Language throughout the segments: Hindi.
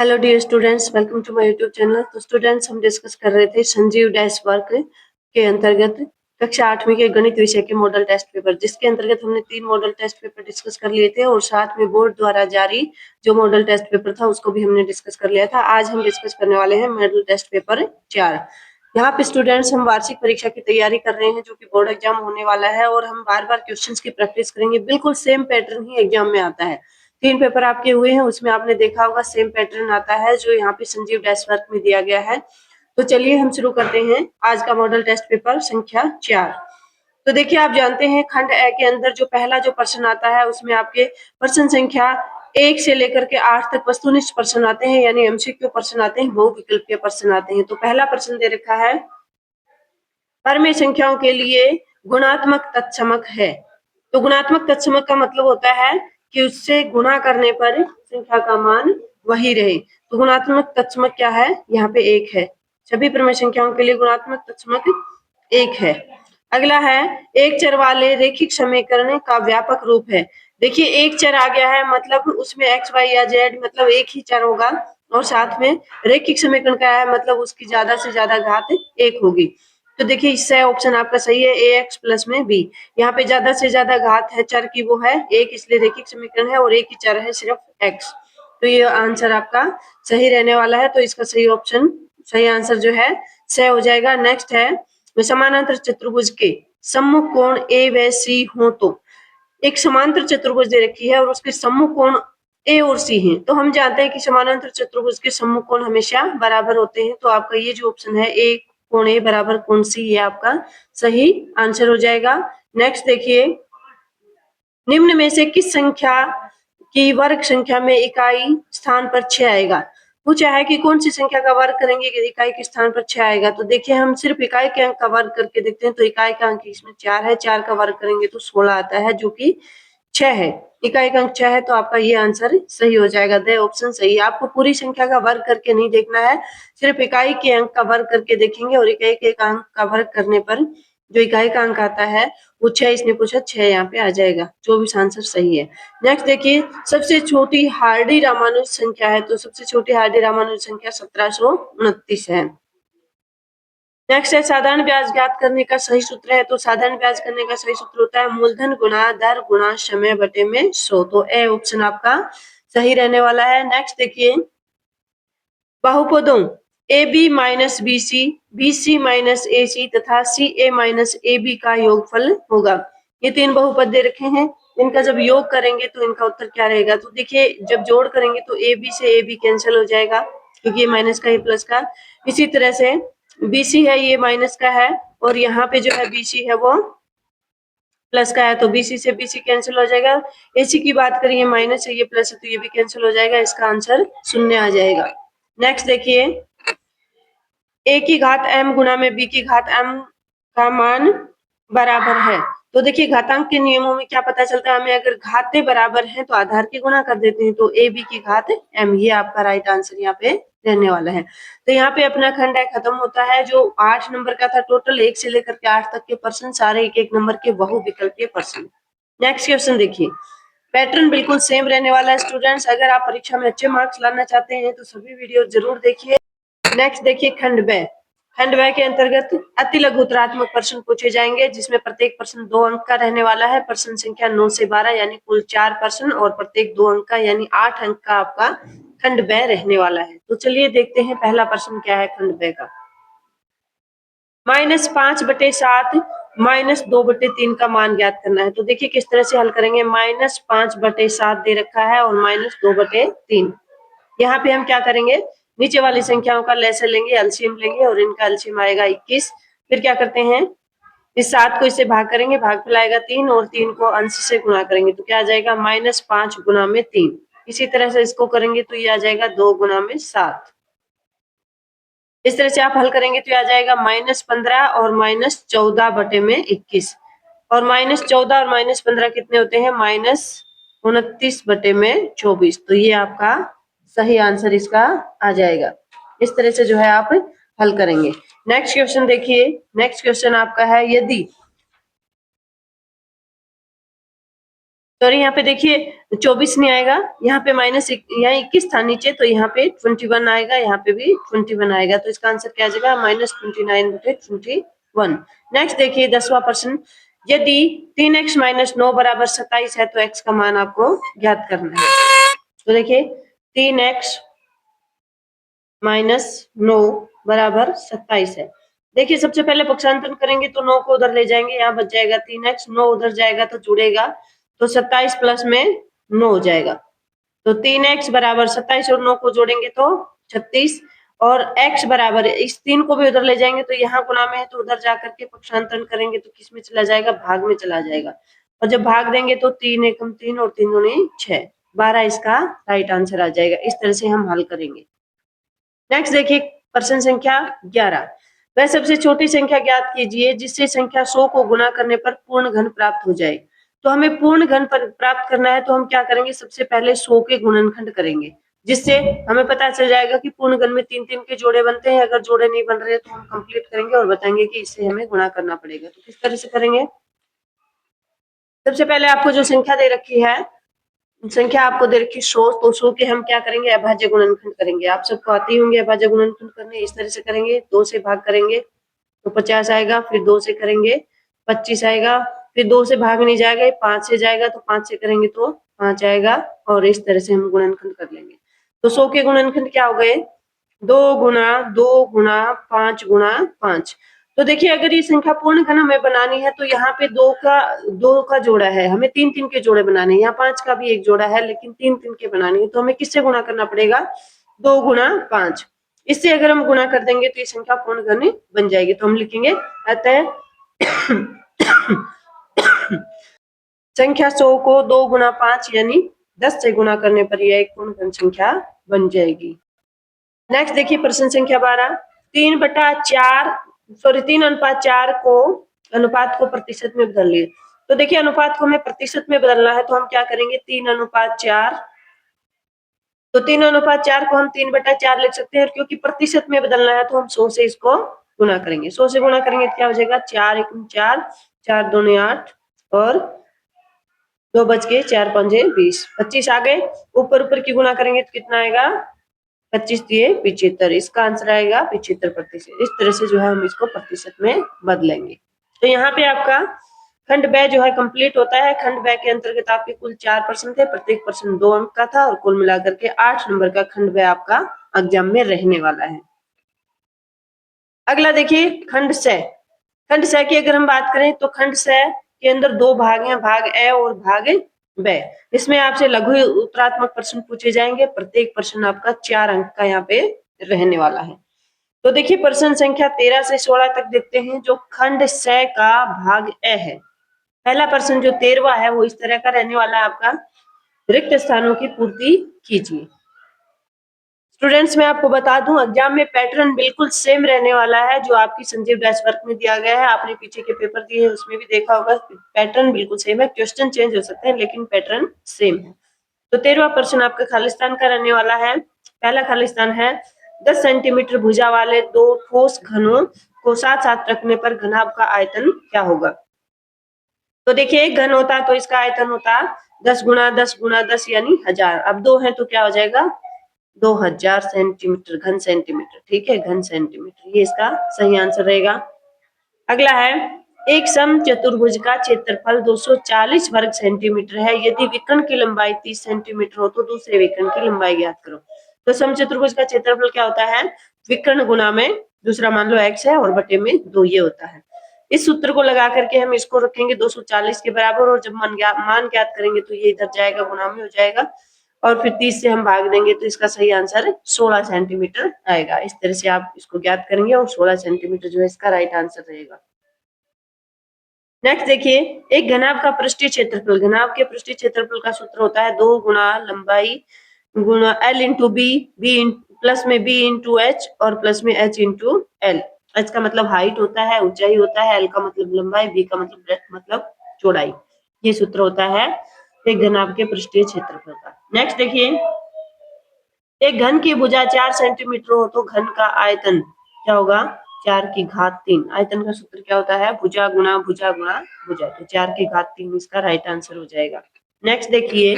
Hello dear students, welcome to my YouTube channel. तो स्टूडेंट्स, हम डिस्कस कर रहे थे संजीव डैश वर्क के अंतर्गत कक्षा 8वीं के गणित विषय के मॉडल टेस्ट पेपर, जिसके अंतर्गत हमने 3 मॉडल टेस्ट पेपर डिस्कस कर लिए थे और साथ में बोर्ड द्वारा जारी जो मॉडल टेस्ट पेपर था उसको भी हमने डिस्कस कर लिया था। आज हम डिस्कस करने वाले हैं मॉडल टेस्ट पेपर 4। यहाँ पे स्टूडेंट्स हम वार्षिक परीक्षा की तैयारी कर रहे हैं जो कि बोर्ड एग्जाम होने वाला है, और हम बार बार क्वेश्चंस की प्रैक्टिस करेंगे। बिल्कुल सेम पैटर्न ही एग्जाम में आता है। 3 पेपर आपके हुए हैं, उसमें आपने देखा होगा सेम पैटर्न आता है जो यहाँ पे संजीव डैश वर्क में दिया गया है। तो चलिए हम शुरू करते हैं आज का मॉडल टेस्ट पेपर संख्या 4। तो देखिए, आप जानते हैं खंड ए के अंदर जो पहला जो प्रश्न आता है उसमें आपके प्रश्न संख्या 1 से लेकर के 8 तक वस्तुनिष्ठ प्रश्न आते हैं, यानी एमसीक्यू प्रश्न आते हैं, बहुविकल्पीय प्रश्न आते हैं। तो पहला प्रश्न दे रखा है, परमेय संख्याओं के लिए गुणात्मक तत्समक है। तो गुणात्मक तत्समक का मतलब होता है कि उससे गुणा करने पर संख्या का मान वही रहे। तो गुणात्मक तत्समक क्या है? यहाँ पे 1 है। सभी परमेय संख्याओं के लिए गुणात्मक तत्समक 1 है। अगला है, एक चर वाले रैखिक समीकरण का व्यापक रूप है। देखिए, एक चर आ गया है मतलब उसमें एक्स वाई या जेड मतलब एक ही चर होगा, और साथ में रैखिक समीकरण का है मतलब उसकी ज्यादा से ज्यादा घात 1 होगी। तो देखिए, इससे ऑप्शन आपका सही है, ए एक्स प्लस में बी। यहाँ पे ज्यादा से ज्यादा घात है चर की, वो है 1, इसलिए रैखिक समीकरण है और एक ही चर है सिर्फ एक्स। तो ये आंसर आपका सही रहने वाला है। तो इसका सही ऑप्शन, सही आंसर जो है स हो जाएगा। नेक्स्ट है, समानांतर चतुर्भुज के सम्मुख कोण ए व सी हो तो। एक समांतर चतुर्भुज दे रखी है और उसके सम्मुख कोण ए और सी हैं। तो हम जानते हैं कि समानांतर चतुर्भुज के सम्मुख कोण हमेशा बराबर होते हैं। तो आपका ये जो ऑप्शन है, ए कोण ए बराबर कोण सी, ये आपका सही आंसर हो जाएगा। नेक्स्ट देखिए, निम्न में से किस संख्या की वर्ग संख्या में इकाई स्थान पर 6 आएगा? पूछा है कि कौन सी संख्या का वर्ग करेंगे कि इकाई के स्थान पर 6 आएगा। तो देखिए, हम सिर्फ इकाई के अंक का वर्ग करके देखते हैं। तो इकाई का अंक इसमें 4 है, 4 का वर्ग करेंगे तो 16 आता है, जो कि 6 है। इकाई का अंक 6 है, तो आपका ये आंसर सही हो जाएगा। द ऑप्शन सही है। आपको पूरी संख्या का वर्ग करके नहीं देखना है, सिर्फ इकाई के अंक का वर्ग करके देखेंगे, और इकाई के अंक का वर्ग करने पर जो इकाई का अंक आता है वो 6, इसने पूछा 6 यहाँ पे आ जाएगा। 24 आंसर सही है। नेक्स्ट देखिए, सबसे छोटी हार्डी रामानुज संख्या है। तो सबसे छोटी हार्डी रामानुज संख्या 1729 है। नेक्स्ट है, साधारण ब्याज ज्ञात करने का सही सूत्र है। तो साधारण ब्याज करने का सही सूत्र होता है मूलधन गुणा दर गुणा समय बटे में 100। तो ए ऑप्शन आपका सही रहने वाला है। नेक्स्ट देखिए, बहुपदों A B minus B C, B C minus A C तथा C A minus A B का योगफल होगा। ये 3 बहुपद दे रखे हैं, इनका जब योग करेंगे तो इनका उत्तर क्या रहेगा? तो देखिए, जब जोड़ करेंगे तो ए बी से ए बी कैंसिल हो जाएगा, क्योंकि ये माइनस का, ये प्लस का। इसी तरह से बी सी है, ये माइनस का है, और यहाँ पे जो है बी सी है वो प्लस का है, तो बीसी से बीसी कैंसिल हो जाएगा। एसी की बात करें, माइनस है, ये प्लस है, तो ये भी कैंसिल हो जाएगा। इसका आंसर 0 आ जाएगा। नेक्स्ट देखिए, ए की घात m गुणा में b की घात m का मान बराबर है। तो देखिए, घातांक के नियमों में क्या पता चलता है हमें, अगर घातें बराबर हैं तो आधार के गुणा कर देते हैं। तो ए बी की घात m, ये आपका राइट आंसर यहाँ पे रहने वाला है। तो यहाँ पे अपना खंड है खत्म होता है। जो 8 नंबर का था, टोटल 1 से लेकर के 8 तक के प्रश्न सारे 1-1 नंबर के बहुविकल्पीय प्रश्न। नेक्स्ट क्वेश्चन देखिए, पैटर्न बिल्कुल सेम रहने वाला है स्टूडेंट्स। अगर आप परीक्षा में अच्छे मार्क्स लाना चाहते हैं तो सभी वीडियो जरूर देखिए। नेक्स्ट देखिए, खंड ब। खंड ब के अंतर्गत अति लघु उत्तरात्मक प्रश्न पूछे जाएंगे, जिसमें प्रत्येक प्रश्न 2 अंक का रहने वाला है। प्रश्न संख्या 9 से 12 यानी कुल 4 प्रश्न, और प्रत्येक 2 अंक का यानी 8 अंक का आपका खंड ब रहने वाला है। तो चलिए देखते हैं पहला प्रश्न क्या है खंड ब का। -5/7 -2/3 का मान ज्ञात करना है। तो देखिए किस तरह से हल करेंगे। -5/7 दे रखा है और -2/3। यहाँ पे हम क्या करेंगे, नीचे वाली संख्याओं का लैसे लेंगे, एलसीएम लेंगे, और इनका एलसीएम आएगा 21। फिर क्या करते हैं, इस 7 को इससे भाग करेंगे, भागफल आएगा 3, और 3 को अंश से गुणा करेंगे तो क्या आ जाएगा, -5 गुणा में 3। इसी तरह से इसको करेंगे तो ये आ जाएगा 2 गुणा में 7। इस तरह से आप हल करेंगे तो आ जाएगा -15 और -14/21, और -14 और -15 कितने होते हैं, -29/24। तो ये आपका सही आंसर इसका आ जाएगा। इस तरह से जो है आप हल करेंगे। नेक्स्ट क्वेश्चन देखिए, नेक्स्ट क्वेश्चन आपका है, यदि सॉरी यहाँ पे देखिए 24 नहीं आएगा, यहाँ पे माइनस यहाँ 21 था नीचे, तो यहाँ पे 21 आएगा, यहाँ पे भी 21 आएगा, तो इसका आंसर क्या आ जाएगा -29/21। नेक्स्ट देखिए 10वां प्रश्न, यदि 3x - 9 बराबर 27 है तो x का मान आपको ज्ञात करना है। तो देखिए 3x - 9 बराबर 27 है। देखिए सबसे पहले पक्षांतरण करेंगे तो 9 को उधर ले जाएंगे, यहाँ बच जाएगा 3x, 9 उधर जाएगा तो जुड़ेगा, तो 27 प्लस में 9 हो जाएगा, तो 3x बराबर 27 और 9 को जोड़ेंगे तो 36, और x बराबर इस 3 को भी उधर ले जाएंगे तो यहाँ गुणा में है तो उधर जाकर के पक्षांतरण करेंगे तो किस में चला जाएगा, भाग में चला जाएगा, और जब भाग देंगे तो 3 एकम 3 और 3 दूनी 6, 12 इसका राइट आंसर आ जाएगा। इस तरह से हम हल करेंगे। नेक्स्ट देखिए प्रश्न संख्या 11, वह सबसे छोटी संख्या ज्ञात कीजिए जिससे संख्या 100 को गुणा करने पर पूर्ण घन प्राप्त हो जाए। तो हमें पूर्ण घन प्राप्त करना है तो हम क्या करेंगे, सबसे पहले 100 के गुणनखंड करेंगे, जिससे हमें पता चल जाएगा कि पूर्ण घन में 3 3 के जोड़े बनते हैं। अगर जोड़े नहीं बन रहे तो हम कंप्लीट करेंगे और बताएंगे कि इससे हमें गुणा करना पड़ेगा। तो किस तरह से करेंगे, सबसे पहले आपको जो संख्या दे रखी है, संख्या आपको दे रखी 100, तो 100 के हम क्या करेंगे, अभाज्य गुणनखंड करेंगे। आप सबको आती होंगे अभाज्य गुणनखंड करने, इस तरह से करेंगे, 2 से भाग करेंगे तो 50 आएगा, फिर 2 से करेंगे 25 आएगा, फिर 2 से भाग नहीं जाएगा, 5 से जाएगा तो 5 से करेंगे तो 5 आएगा, और इस तरह से हम गुणनखंड कर लेंगे। तो 100 के गुणनखंड क्या हो गए, 2 गुणा 2 गुणा 5 गुणा 5। तो देखिए अगर ये संख्या पूर्ण घन हमें बनानी है तो यहाँ पे 2 का जोड़ा है, हमें 3 3 के जोड़े बनाने हैं, यहाँ 5 का भी एक जोड़ा है लेकिन 3 3 के बनानी है, तो हमें किससे गुणा करना पड़ेगा, 2 गुणा 5। इससे अगर हम गुणा कर देंगे तो ये संख्या पूर्ण घन बन जाएगी। तो हम लिखेंगे अतः संख्या 100 को 2 गुणा 5 यानी 10 से गुणा करने पर यह एक पूर्ण घन संख्या बन जाएगी। नेक्स्ट देखिए प्रश्न संख्या 12, 3/4 को अनुपात को प्रतिशत में बदल लिए। तो देखिए अनुपात को हमें प्रतिशत में बदलना है तो हम क्या करेंगे, 3/4, तो 3/4 को हम 3/4 लिख सकते हैं, क्योंकि प्रतिशत में बदलना है तो हम 100 से इसको गुणा करेंगे। 100 से गुणा करेंगे तो क्या हो जाएगा, 4 एकम 4, 4 दूनी 8, और 2 बच गए, 4 पंजे 20, 25 आ गए। ऊपर ऊपर की गुणा करेंगे तो कितना आएगा, 25 दिए 75, इसका आंसर आएगा 75%। इस तरह से जो है हम इसको प्रतिशत में बदलेंगे। तो यहाँ पे आपका खंड ब जो है कंप्लीट होता है। खंड ब के अंतर्गत आपके कुल 4 प्रश्न थे, प्रत्येक प्रश्न 2 अंक का था, और कुल मिलाकर के 8 नंबर का खंड ब आपका एग्जाम में रहने वाला है। अगला देखिए खंड स। खंड स की अगर हम बात करें तो खंड स के अंदर 2 भाग हैं, भाग ए और भाग ब। इसमें आपसे लघु उत्तरात्मक प्रश्न पूछे जाएंगे, प्रत्येक प्रश्न आपका 4 अंक का यहाँ पे रहने वाला है। तो देखिए प्रश्न संख्या 13 से 16 तक देखते हैं, जो खंड स का भाग ए है। पहला प्रश्न जो 13वां है वो इस तरह का रहने वाला है आपका, रिक्त स्थानों की पूर्ति कीजिए। स्टूडेंट्स मैं आपको बता दूं एग्जाम में पैटर्न बिल्कुल सेम रहने वाला है जो आपकी संजीव डैश वर्क में दिया गया है। आपने पीछे के पेपर दिए हैं उसमें भी देखा होगा, पैटर्न बिल्कुल सेम है, क्वेश्चन चेंज हो सकते हैं लेकिन पैटर्न सेम है। तो 13वां प्रश्न आपका खालिस्तान का रहने वाला है। पहला खालिस्तान है, 10 सेंटीमीटर भुजा वाले 2 ठोस घनों को साथ साथ रखने पर घनाभ का आयतन क्या होगा। तो देखिए एक घन होता तो इसका आयतन होता 10 गुणा 10 गुणा 10 यानी 1000। अब 2 है तो क्या हो जाएगा, 2000 सेंटीमीटर, घन सेंटीमीटर, ठीक है, घन सेंटीमीटर, ये इसका सही आंसर रहेगा। अगला है, एक सम चतुर्भुज का क्षेत्रफल 240 वर्ग सेंटीमीटर है, यदि विकर्ण की लंबाई 30 सेंटीमीटर हो तो दूसरे विकर्ण की लंबाई ज्ञात करो। तो सम चतुर्भुज का क्षेत्रफल क्या होता है, विकर्ण गुना में दूसरा मान लो x है और बटे में 2 ये होता है। इस सूत्र को लगा करके हम इसको रखेंगे 240 के बराबर, और जब मान ज्ञात करेंगे तो ये इधर जाएगा, गुना में हो जाएगा, और फिर 30 से हम भाग देंगे तो इसका सही आंसर 16 सेंटीमीटर आएगा। इस तरह से आप इसको ज्ञात करेंगे और 16 सेंटीमीटर जो है इसका राइट आंसर रहेगा। नेक्स्ट देखिए, एक घनाभ का पृष्ठीय क्षेत्रफल, घनाभ के पृष्ठीय क्षेत्रफल का सूत्र होता है 2 गुणा लंबाई गुणा l इंटू बी, प्लस में b इंटू एच और प्लस में h इंटू एल। h का मतलब हाइट होता है, ऊंचाई होता है, l का मतलब लंबाई, b का मतलब ब्रेथ मतलब चौड़ाई। ये सूत्र होता है एक घनाभ के पृष्ठीय क्षेत्रफल का। नेक्स्ट देखिए, एक घन की भुजा 4 सेंटीमीटर हो तो घन का आयतन क्या होगा, 4 की घात 3। आयतन का सूत्र क्या होता है, भुजा गुणा भुजा गुणा भुजा, तो 4 की घात 3 इसका राइट आंसर हो जाएगा। नेक्स्ट देखिए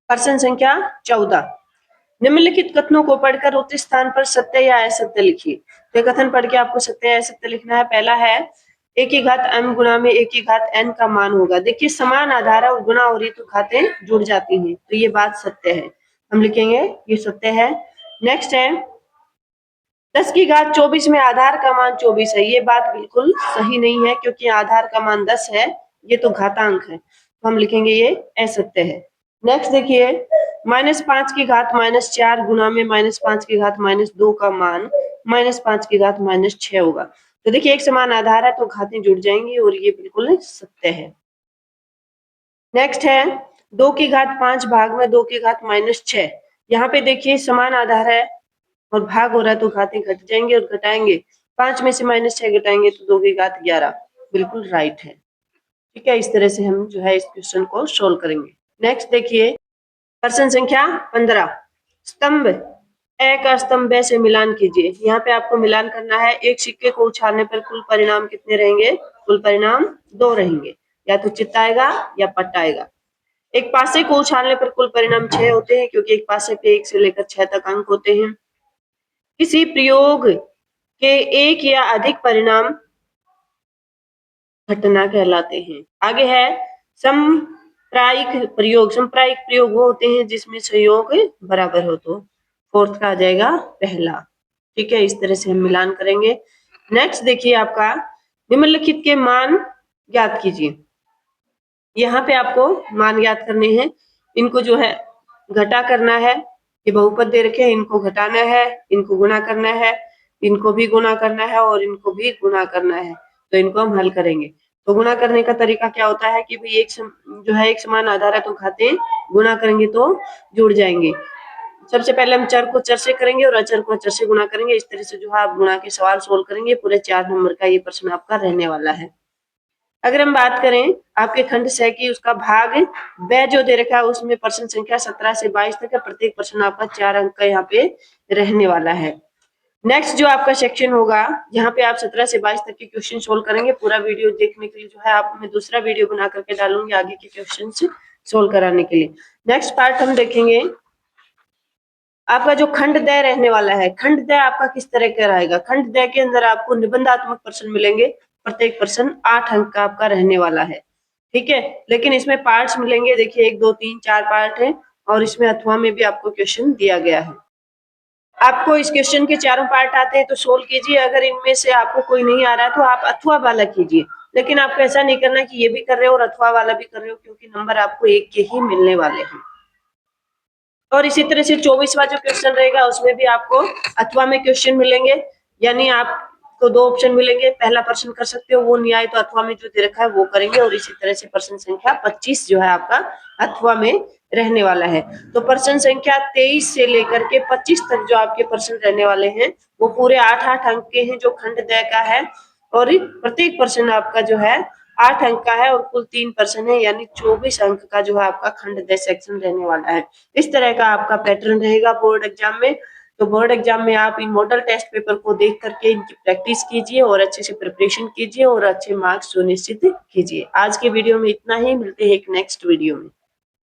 प्रश्न संख्या 14, निम्नलिखित कथनों को पढ़कर उक्त स्थान पर सत्य या असत्य लिखिए। तो कथन पढ़ के आपको सत्य या असत्य लिखना है। पहला है ए की घात m गुणा में ए की घात n का मान होगा। देखिए समान आधार और गुणा हो रही तो घातें जुड़ जाती हैं, तो ये बात सत्य है, हम लिखेंगे ये सत्य है। नेक्स्ट है 10 की घात 24 में आधार का मान 24 है। ये बात बिल्कुल सही नहीं है, क्योंकि आधार का मान 10 है, ये तो घातांक है, तो हम लिखेंगे ये असत्य है। नेक्स्ट देखिए -5 की घात -4 गुणा में -5 की घात -2 का मान -5 की घात -6 होगा। तो देखिए एक समान आधार है तो घातें जुड़ जाएंगी और ये बिल्कुल सत्य है। नेक्स्ट है 2 की घात 5 भाग में 2 की घात -6। यहाँ पे देखिए समान आधार है और भाग हो रहा है तो घातें घट जाएंगे और घटाएंगे, 5 में से -6 घटाएंगे तो 2 की घात 11, बिल्कुल राइट है। ठीक है, इस तरह से हम जो है इस क्वेश्चन को सोल्व करेंगे। नेक्स्ट देखिए प्रश्न संख्या 15, स्तंभ ए का स्तंभ ब से मिलान कीजिए। यहाँ पे आपको मिलान करना है। एक सिक्के को उछालने पर कुल परिणाम कितने रहेंगे? कुल परिणाम 2 रहेंगे, या तो चित्त आएगा या पट्ट आएगा। एक पासे को उछालने पर कुल परिणाम 6 होते हैं, क्योंकि एक पासे पे 1 से लेकर 6 तक अंक होते हैं। किसी प्रयोग के एक या अधिक परिणाम घटना कहलाते हैं। आगे है समप्रायिक प्रयोग। समप्रायिक प्रयोग वो होते हैं जिसमें संयोग बराबर हो, तो फोर्थ का आ जाएगा पहला। ठीक है, इस तरह से हम मिलान करेंगे। नेक्स्ट देखिए आपका निम्नलिखित के मान ज्ञात कीजिए। यहाँ पे आपको मान ज्ञात करने हैं, इनको जो है घटा करना है। ये बहुपद दे रखे हैं, इनको घटाना है, इनको गुणा करना है, इनको भी गुणा करना है और इनको भी गुणा करना है, तो इनको हम हल करेंगे। तो गुणा करने का तरीका क्या होता है कि भाई जो है एक समान आधार है तो घातें गुणा करेंगे तो जुड़ जाएंगे। सबसे पहले हम चर को चर से करेंगे और अचर को अचर से गुणा करेंगे। इस तरह से जो है आप गुणा के सवाल सोल्व करेंगे। पूरे 4 नंबर का ये प्रश्न आपका रहने वाला है। अगर हम बात करें आपके खंड से की, उसका भाग ब जो दे रखा है उसमें प्रश्न संख्या 17 से 22 तक है। प्रत्येक प्रश्न आपका 4 अंक का यहाँ पे रहने वाला है। नेक्स्ट जो आपका सेक्शन होगा, यहाँ पे आप 17 से 22 तक के क्वेश्चन सोल्व करेंगे। पूरा वीडियो देखने के लिए जो है आप मैं दूसरा वीडियो बना करके डालूंगी आगे के क्वेश्चन सोल्व कराने के लिए। नेक्स्ट पार्ट हम देखेंगे आपका जो खंड द रहने वाला है। खंड द आपका किस तरह का रहेगा? खंड द के अंदर आपको निबंधात्मक प्रश्न मिलेंगे। प्रत्येक प्रश्न 8 अंक का आपका रहने वाला है। ठीक है, लेकिन इसमें पार्ट्स मिलेंगे। देखिए 1 2 3 4 पार्ट है और इसमें अथवा में भी आपको क्वेश्चन दिया गया है। आपको इस क्वेश्चन के चारों पार्ट आते हैं तो सोल्व कीजिए। अगर इनमें से आपको कोई नहीं आ रहा है तो आप अथवा वाला कीजिए, लेकिन आपको ऐसा नहीं करना कि ये भी कर रहे हो और अथवा वाला भी कर रहे हो, क्योंकि नंबर आपको एक के ही मिलने वाले हैं। और इसी तरह से 24वां जो क्वेश्चन रहेगा उसमें भी आपको अथवा में क्वेश्चन मिलेंगे, यानी आपको 2 ऑप्शन मिलेंगे। पहला प्रश्न कर सकते हो, वो नहीं आए तो अथवा में जो दे रखा है वो करेंगे। और इसी तरह से प्रश्न संख्या 25 जो है आपका अथवा में रहने वाला है। तो प्रश्न संख्या 23 से लेकर के 25 तक जो आपके प्रश्न रहने वाले हैं वो पूरे 8-8 अंक के हैं, जो खंड द का है। और प्रत्येक प्रश्न आपका जो है 8 अंक का है और कुल 3 प्रश्न है, यानी 24 अंक का जो है आपका खंड द सेक्शन रहने वाला है। इस तरह का आपका पैटर्न रहेगा बोर्ड एग्जाम में। तो बोर्ड एग्जाम में आप इन मॉडल टेस्ट पेपर को देख करके इनकी प्रैक्टिस कीजिए और अच्छे से प्रिपरेशन कीजिए और अच्छे मार्क्स सुनिश्चित कीजिए। आज के वीडियो में इतना ही, मिलते हैं एक नेक्स्ट वीडियो में।